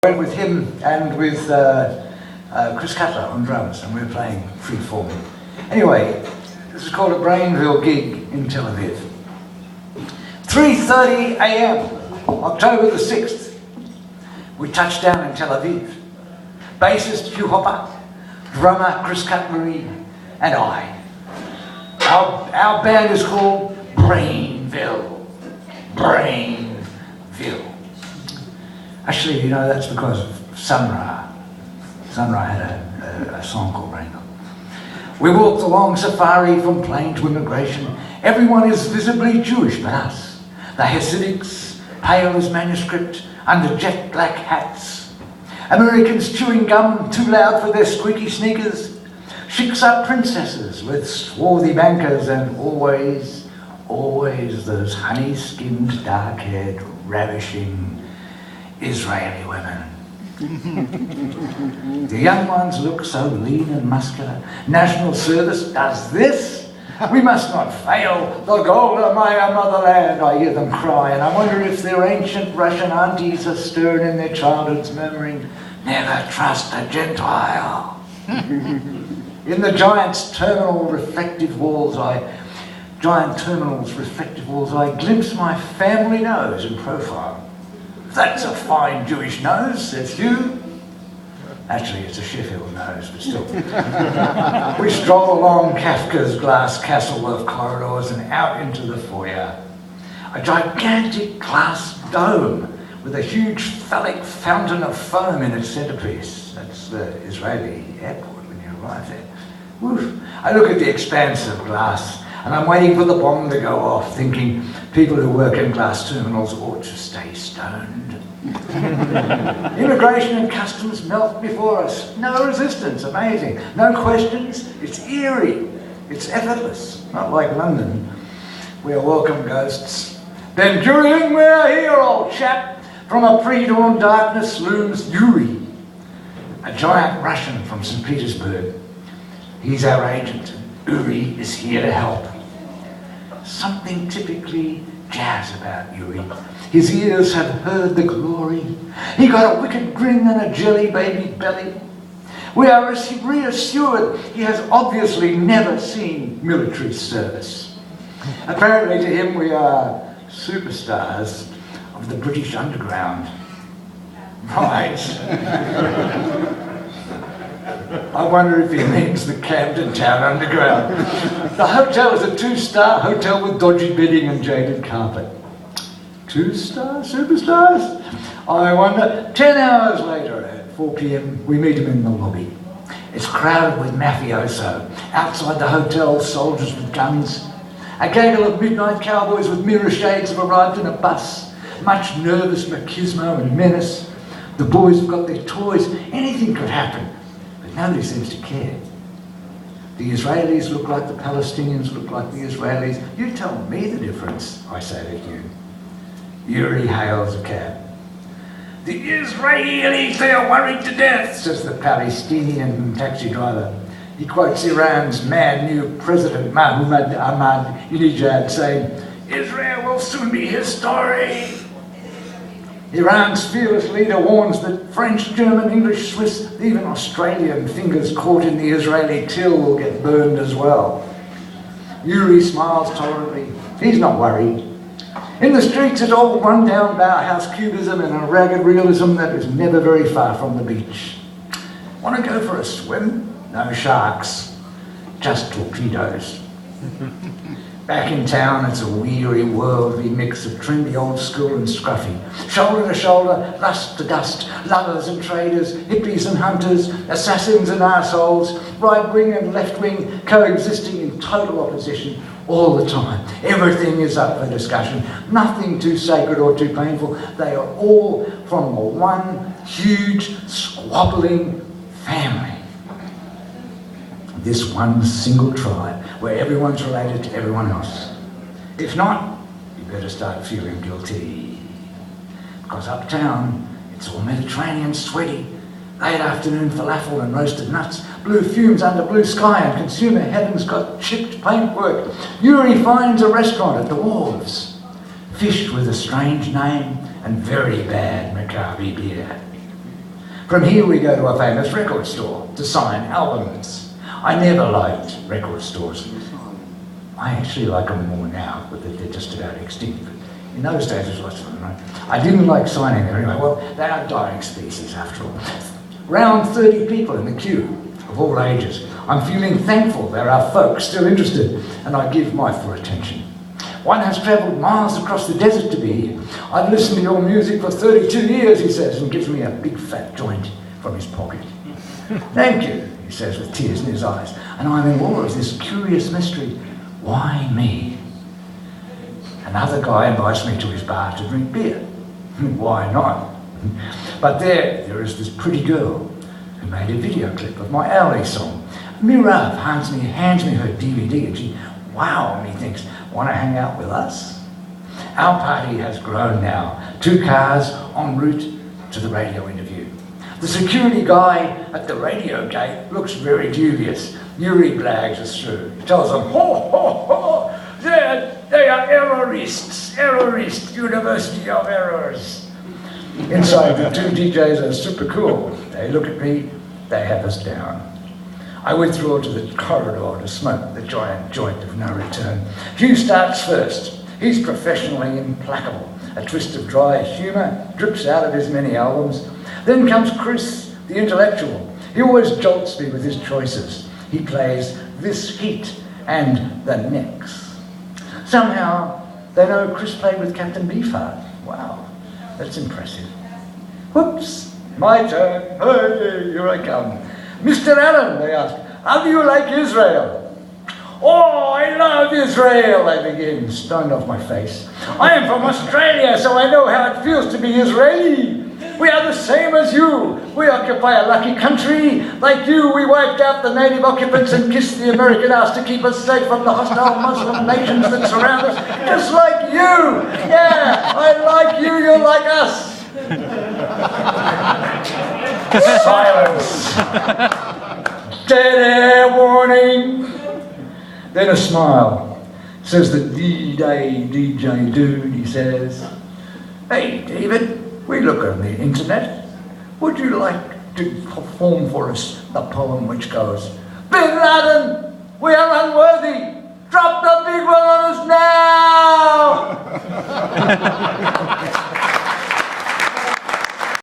Went with him and with Chris Cutler on drums, and we were playing Freeform. Anyway, this is called a Brainville gig in Tel Aviv. 3:30 a.m. October the 6th. We touched down in Tel Aviv. Bassist Hugh Hopper, drummer Chris Cutlery, and I. Our band is called Brainville. Brainville. Actually, you know, that's because of Sun Ra. Sun Ra had a song called Brainville. We walked along safari from plane to immigration. Everyone is visibly Jewish but us. The Hasidics, pale as manuscript, under jet black hats. Americans chewing gum too loud for their squeaky sneakers. Chicks are princesses with swarthy bankers, and always those honey-skinned, dark-haired, ravishing Israeli women. The young ones look so lean and muscular. National service does this. We must not fail the goal of my motherland, I hear them cry, and I wonder if their ancient Russian aunties are stirring in their childhoods, murmuring, never trust a Gentile. In the giant terminals reflective walls, I glimpse my family nose in profile. That's a fine Jewish nose, says Hugh. Actually, it's a Sheffield nose, but still. We stroll along Kafka's glass Castleworth corridors and out into the foyer. A gigantic glass dome with a huge phallic fountain of foam in its centrepiece. That's the Israeli airport when you arrive there. Woof. I look at the expanse of glass, and I'm waiting for the bomb to go off, thinking people who work in glass terminals ought to stay stoned. Immigration and customs melt before us. No resistance, amazing. No questions, it's eerie. It's effortless, not like London. We are welcome ghosts. Ben Gurion, we're here, old chap. From a pre-dawn darkness looms Yuri, a giant Russian from St. Petersburg. He's our agent. Uri is here to help. Something typically jazz about Yuri. His ears have heard the glory. He got a wicked grin and a jelly baby belly. We are reassured he has obviously never seen military service. Apparently to him we are superstars of the British Underground. Right. I wonder if he means the Camden Town Underground. The hotel is a 2-star hotel with dodgy bedding and jaded carpet. 2-star superstars? I wonder. 10 hours later at 4 p.m. we meet him in the lobby. It's crowded with mafioso. Outside the hotel, soldiers with guns. A gaggle of midnight cowboys with mirror shades have arrived in a bus. Much nervous machismo and menace. The boys have got their toys. Anything could happen. Nobody seems to care. The Israelis look like the Palestinians look like the Israelis. You tell me the difference, I say to you. Yuri hails a cab. The Israelis, they are worried to death, says the Palestinian taxi driver. He quotes Iran's mad new president, Mahmoud Ahmadinejad, saying, Israel will soon be history. Iran's fearless leader warns that French, German, English, Swiss, even Australian fingers caught in the Israeli till will get burned as well. Yuri smiles tolerantly. He's not worried. In the streets it's all run-down Bauhaus cubism and a ragged realism that is never very far from the beach. Want to go for a swim? No sharks, just torpedoes. Back in town, it's a weary, worldly mix of trendy old school and scruffy. Shoulder to shoulder, lust to dust, lovers and traders, hippies and hunters, assassins and arseholes, right wing and left wing, coexisting in total opposition all the time. Everything is up for discussion. Nothing too sacred or too painful. They are all from the one huge, squabbling family. This one single tribe where everyone's related to everyone else. If not, you better start feeling guilty. Because uptown, it's all Mediterranean sweaty. Late afternoon falafel and roasted nuts, blue fumes under blue sky, and consumer heaven's got chipped paintwork. Yuri finds a restaurant at the wharves. Fish with a strange name and very bad Maccabi beer. From here we go to a famous record store to sign albums. I never liked record stores. I actually like them more now, but they're just about extinct. But in those days, there's lots of them, right? I didn't like signing there anyway. Well, they are dying species after all. Round 30 people in the queue, of all ages. I'm feeling thankful there are folks still interested, and I give my full attention. One has travelled miles across the desert to be here. I've listened to your music for 32 years, he says, and gives me a big fat joint from his pocket. Thank you, he says with tears in his eyes, and I'm in awe of this curious mystery. Why me? Another guy invites me to his bar to drink beer. Why not? But there is this pretty girl who made a video clip of my early song. Mirav hands me her DVD and she, wow, and he thinks, want to hang out with us? Our party has grown now. 2 cars en route to the radio interview. The security guy at the radio gate looks very dubious. Yuri blags us through. He tells them, ho, ho, ho, they are errorists, University of Errors. Inside, the 2 DJs are super cool. They look at me, they have us down. I withdraw to the corridor to smoke the giant joint of no return. Hugh starts first. He's professionally implacable. A twist of dry humour drips out of his many albums. Then comes Chris, the intellectual. He always jolts me with his choices. He plays This Heat and The Next. Somehow, they know Chris played with Captain Beefheart. Wow, that's impressive. Whoops, my turn. Hey, here I come. Mr. Allen, they ask, how do you like Israel? Oh, I love Israel, I begin, stoned off my face. I am from Australia, so I know how it feels to be Israeli. We are the same as you. We occupy a lucky country. Like you, we wiped out the native occupants and kissed the American ass to keep us safe from the hostile Muslim nations that surround us. Just like you. Yeah, I like you, you're like us. Silence. Dead air warning. Then a smile. Says the D-Day DJ dude, he says, hey, David, we look on the internet. Would you like to perform for us the poem which goes, Bin Laden, we are unworthy. Drop the big one on us now.